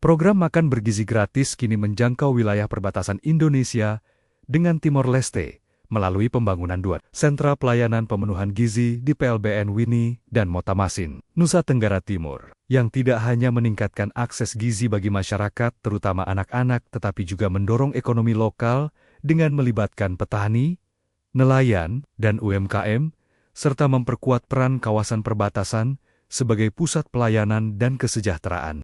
Program makan bergizi gratis kini menjangkau wilayah perbatasan Indonesia dengan Timor Leste melalui pembangunan dua sentra pelayanan pemenuhan gizi di PLBN Wini dan Motamasin, Nusa Tenggara Timur, yang tidak hanya meningkatkan akses gizi bagi masyarakat, terutama anak-anak, tetapi juga mendorong ekonomi lokal dengan melibatkan petani, nelayan, dan UMKM, serta memperkuat peran kawasan perbatasan sebagai pusat pelayanan dan kesejahteraan.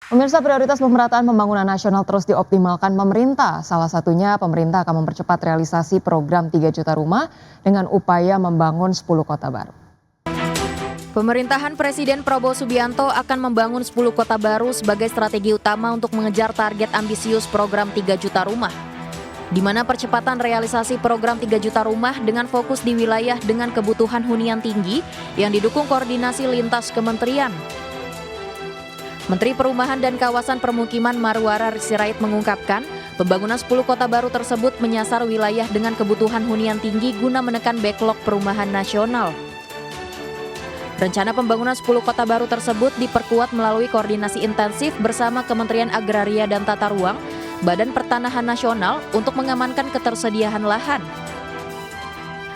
Pemirsa, prioritas pemerataan pembangunan nasional terus dioptimalkan pemerintah. Salah satunya pemerintah akan mempercepat realisasi program 3 juta rumah dengan upaya membangun 10 kota baru. Pemerintahan Presiden Prabowo Subianto akan membangun 10 kota baru sebagai strategi utama untuk mengejar target ambisius program 3 juta rumah, di mana percepatan realisasi program 3 juta rumah dengan fokus di wilayah dengan kebutuhan hunian tinggi yang didukung koordinasi lintas kementerian. Menteri Perumahan dan Kawasan Permukiman Marwara Sirait mengungkapkan, pembangunan 10 kota baru tersebut menyasar wilayah dengan kebutuhan hunian tinggi guna menekan backlog perumahan nasional. Rencana pembangunan 10 kota baru tersebut diperkuat melalui koordinasi intensif bersama Kementerian Agraria dan Tata Ruang, Badan Pertanahan Nasional untuk mengamankan ketersediaan lahan.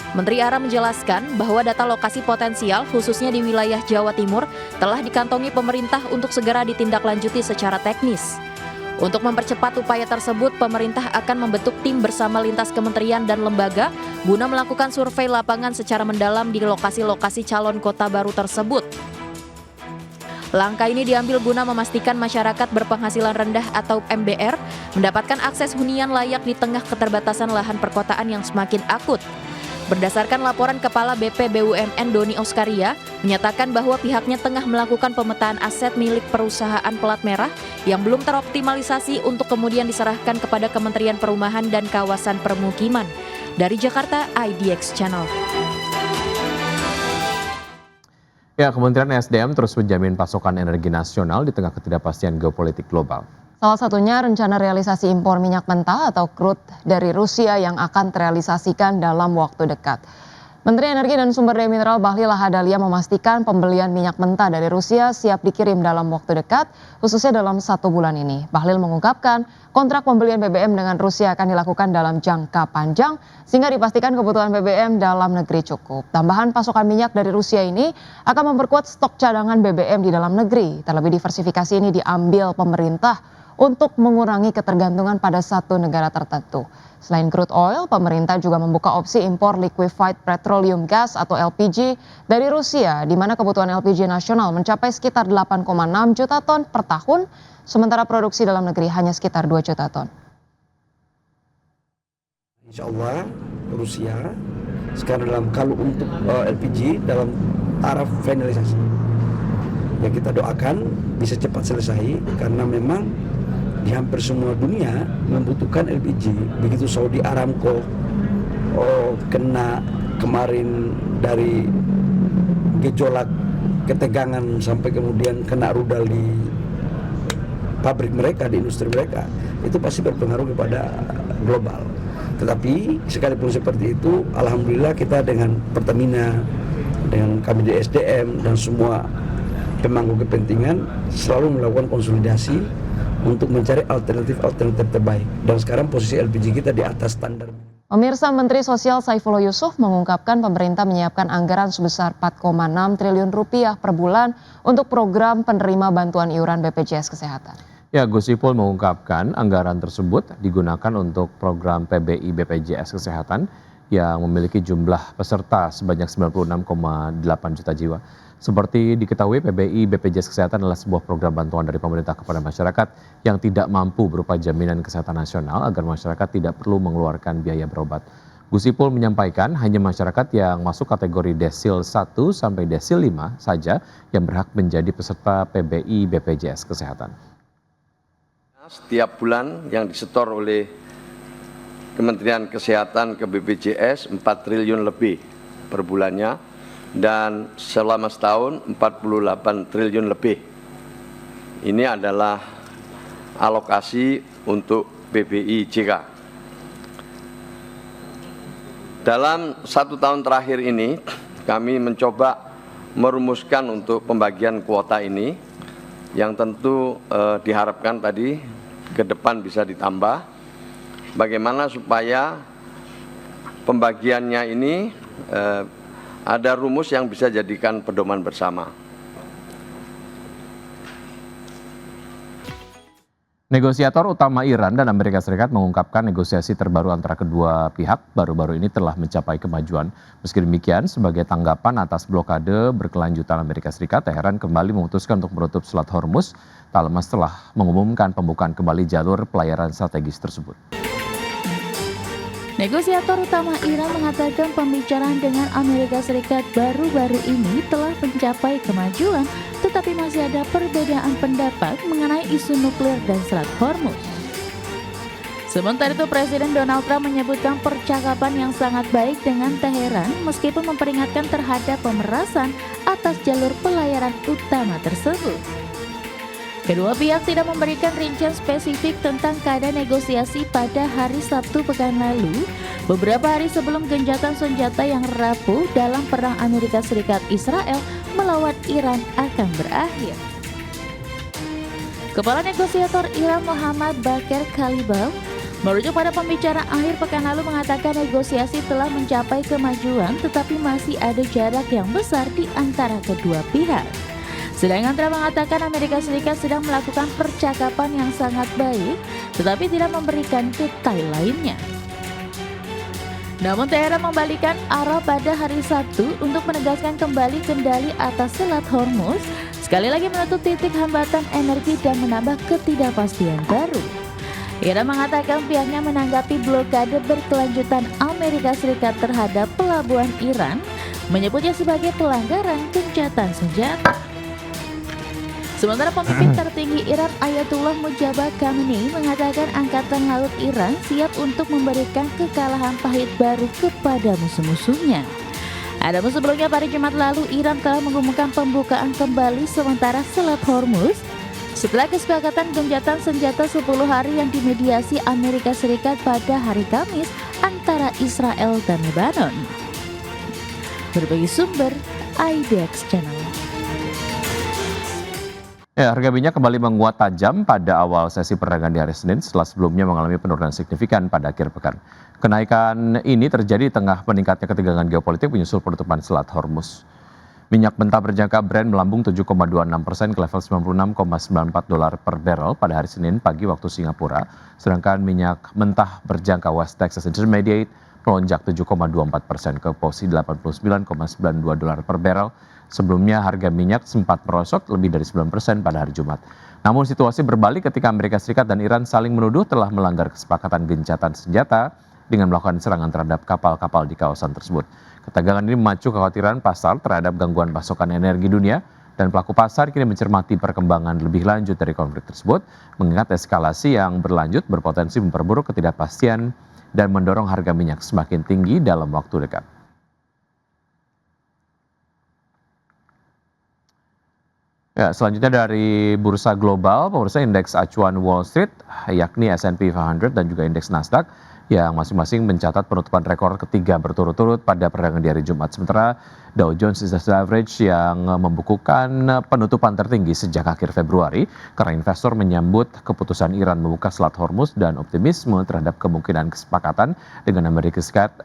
Menteri Ara menjelaskan bahwa data lokasi potensial khususnya di wilayah Jawa Timur telah dikantongi pemerintah untuk segera ditindaklanjuti secara teknis. Untuk mempercepat upaya tersebut, pemerintah akan membentuk tim bersama lintas kementerian dan lembaga guna melakukan survei lapangan secara mendalam di lokasi-lokasi calon kota baru tersebut. Langkah ini diambil guna memastikan masyarakat berpenghasilan rendah atau MBR mendapatkan akses hunian layak di tengah keterbatasan lahan perkotaan yang semakin akut. Berdasarkan laporan Kepala BP BUMN Doni Oskaria, menyatakan bahwa pihaknya tengah melakukan pemetaan aset milik perusahaan pelat merah yang belum teroptimalisasi untuk kemudian diserahkan kepada Kementerian Perumahan dan Kawasan Permukiman. Dari Jakarta, IDX Channel. Ya, Kementerian SDM terus menjamin pasokan energi nasional di tengah ketidakpastian geopolitik global. Salah satunya rencana realisasi impor minyak mentah atau crude dari Rusia yang akan terrealisasikan dalam waktu dekat. Menteri Energi dan Sumber Daya Mineral Bahlil Lahadalia memastikan pembelian minyak mentah dari Rusia siap dikirim dalam waktu dekat, khususnya dalam 1 bulan ini. Bahlil mengungkapkan kontrak pembelian BBM dengan Rusia akan dilakukan dalam jangka panjang sehingga dipastikan kebutuhan BBM dalam negeri cukup. Tambahan pasokan minyak dari Rusia ini akan memperkuat stok cadangan BBM di dalam negeri. Terlebih diversifikasi ini diambil pemerintah untuk mengurangi ketergantungan pada satu negara tertentu. Selain crude oil, pemerintah juga membuka opsi impor liquefied petroleum gas atau LPG dari Rusia, di mana kebutuhan LPG nasional mencapai sekitar 8,6 juta ton per tahun, sementara produksi dalam negeri hanya sekitar 2 juta ton. Insya Allah Rusia sekarang kalau untuk LPG dalam taraf finalisasi. Ya kita doakan bisa cepat selesai karena memang di hampir semua dunia membutuhkan LPG. Begitu Saudi Aramco kena kemarin dari gejolak ketegangan sampai kemudian kena rudal di pabrik mereka, di industri mereka, itu pasti berpengaruh kepada global. Tetapi sekalipun seperti itu, alhamdulillah kita dengan Pertamina, dengan kami di SDM dan semua pemangku kepentingan selalu melakukan konsolidasi untuk mencari alternatif terbaik. Dan sekarang posisi LPG kita di atas standar. Pemirsa, Menteri Sosial Saifullah Yusuf mengungkapkan pemerintah menyiapkan anggaran sebesar 4,6 triliun rupiah per bulan untuk program penerima bantuan iuran BPJS Kesehatan. Ya, Gus Ipul mengungkapkan anggaran tersebut digunakan untuk program PBI BPJS Kesehatan yang memiliki jumlah peserta sebanyak 96,8 juta jiwa. Seperti diketahui, PBI BPJS Kesehatan adalah sebuah program bantuan dari pemerintah kepada masyarakat yang tidak mampu berupa jaminan kesehatan nasional agar masyarakat tidak perlu mengeluarkan biaya berobat. Gus Ipul menyampaikan hanya masyarakat yang masuk kategori desil 1 sampai desil 5 saja yang berhak menjadi peserta PBI BPJS Kesehatan. Setiap bulan yang disetor oleh Kementerian Kesehatan ke BPJS 4 triliun lebih per bulannya. Dan selama setahun 48 triliun lebih. Ini adalah alokasi untuk PBI JK. Dalam 1 tahun terakhir ini, kami mencoba merumuskan untuk pembagian kuota ini yang tentu diharapkan tadi ke depan bisa ditambah. Bagaimana supaya pembagiannya ini ada rumus yang bisa jadikan pedoman bersama. Negosiator utama Iran dan Amerika Serikat mengungkapkan negosiasi terbaru antara kedua pihak baru-baru ini telah mencapai kemajuan. Meski demikian, sebagai tanggapan atas blokade berkelanjutan Amerika Serikat, Teheran kembali memutuskan untuk menutup Selat Hormuz tak lama setelah mengumumkan pembukaan kembali jalur pelayaran strategis tersebut. Negosiator utama Iran mengatakan pembicaraan dengan Amerika Serikat baru-baru ini telah mencapai kemajuan, tetapi masih ada perbedaan pendapat mengenai isu nuklir dan Selat Hormuz. Sementara itu, Presiden Donald Trump menyebutkan percakapan yang sangat baik dengan Teheran meskipun memperingatkan terhadap pemerasan atas jalur pelayaran utama tersebut. Kedua pihak tidak memberikan rincian spesifik tentang keadaan negosiasi pada hari Sabtu pekan lalu, beberapa hari sebelum gencatan senjata yang rapuh dalam perang Amerika Serikat-Israel melawan Iran akan berakhir. Kepala negosiator Iran Mohammad Bagher Khalibaf merujuk pada pembicaraan akhir pekan lalu mengatakan negosiasi telah mencapai kemajuan tetapi masih ada jarak yang besar di antara kedua pihak. Sedangkan Trump mengatakan Amerika Serikat sedang melakukan percakapan yang sangat baik, tetapi tidak memberikan detail lainnya. Namun Teheran membalikan arah pada hari Sabtu untuk menegaskan kembali kendali atas Selat Hormuz, sekali lagi menutup titik hambatan energi dan menambah ketidakpastian baru. Iran mengatakan pihaknya menanggapi blokade berkelanjutan Amerika Serikat terhadap pelabuhan Iran, menyebutnya sebagai pelanggaran gencatan senjata. Sementara pemimpin tertinggi Iran Ayatullah Mojtaba Khamenei mengatakan Angkatan Laut Iran siap untuk memberikan kekalahan pahit baru kepada musuh-musuhnya. Adapun sebelumnya pada Jumat lalu Iran telah mengumumkan pembukaan kembali sementara Selat Hormuz setelah kesepakatan gencatan senjata 10 hari yang dimediasi Amerika Serikat pada hari Kamis antara Israel dan Lebanon. Berbagai sumber, IDX Channel. Ya, harga minyak kembali menguat tajam pada awal sesi perdagangan di hari Senin setelah sebelumnya mengalami penurunan signifikan pada akhir pekan. Kenaikan ini terjadi di tengah meningkatnya ketegangan geopolitik menyusul penutupan Selat Hormuz. Minyak mentah berjangka Brent melambung 7,26% ke level $96,94 per barrel pada hari Senin pagi waktu Singapura, sedangkan minyak mentah berjangka West Texas Intermediate melonjak 7,24% ke posisi $89,92 per barrel. Sebelumnya harga minyak sempat merosot lebih dari 9% pada hari Jumat. Namun situasi berbalik ketika Amerika Serikat dan Iran saling menuduh telah melanggar kesepakatan gencatan senjata dengan melakukan serangan terhadap kapal-kapal di kawasan tersebut. Ketegangan ini memacu kekhawatiran pasar terhadap gangguan pasokan energi dunia dan pelaku pasar kini mencermati perkembangan lebih lanjut dari konflik tersebut, mengingat eskalasi yang berlanjut berpotensi memperburuk ketidakpastian dan mendorong harga minyak semakin tinggi dalam waktu dekat. Ya, selanjutnya dari bursa global, pemirsa indeks acuan Wall Street, yakni S&P 500 dan juga indeks Nasdaq, yang masing-masing mencatat penutupan rekor ketiga berturut-turut pada perdagangan di hari Jumat. Sementara Dow Jones Industrial Average yang membukukan penutupan tertinggi sejak akhir Februari, karena investor menyambut keputusan Iran membuka Selat Hormuz dan optimisme terhadap kemungkinan kesepakatan dengan Amerika Serikat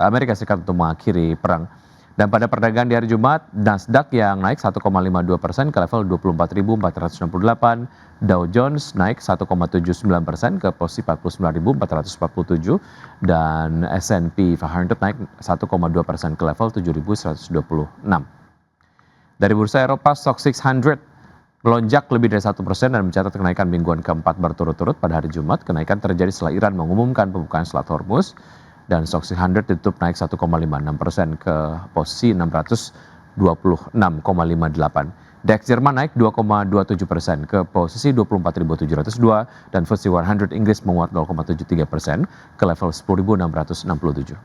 untuk mengakhiri perang. Dan pada perdagangan di hari Jumat, Nasdaq yang naik 1,52% ke level 24.468, Dow Jones naik 1,79% ke posisi 49.447, dan S&P 500 naik 1,2% ke level 7.126. Dari bursa Eropa, Stoxx 600 melonjak lebih dari 1% dan mencatat kenaikan mingguan keempat berturut-turut pada hari Jumat. Kenaikan terjadi setelah Iran mengumumkan pembukaan Selat Hormuz, dan Stoxx 600 ditutup naik 1,56% ke posisi 626,58. DAX Jerman naik 2,27% ke posisi 24.702 dan FTSE 100 Inggris menguat 0,73% ke level 10.667.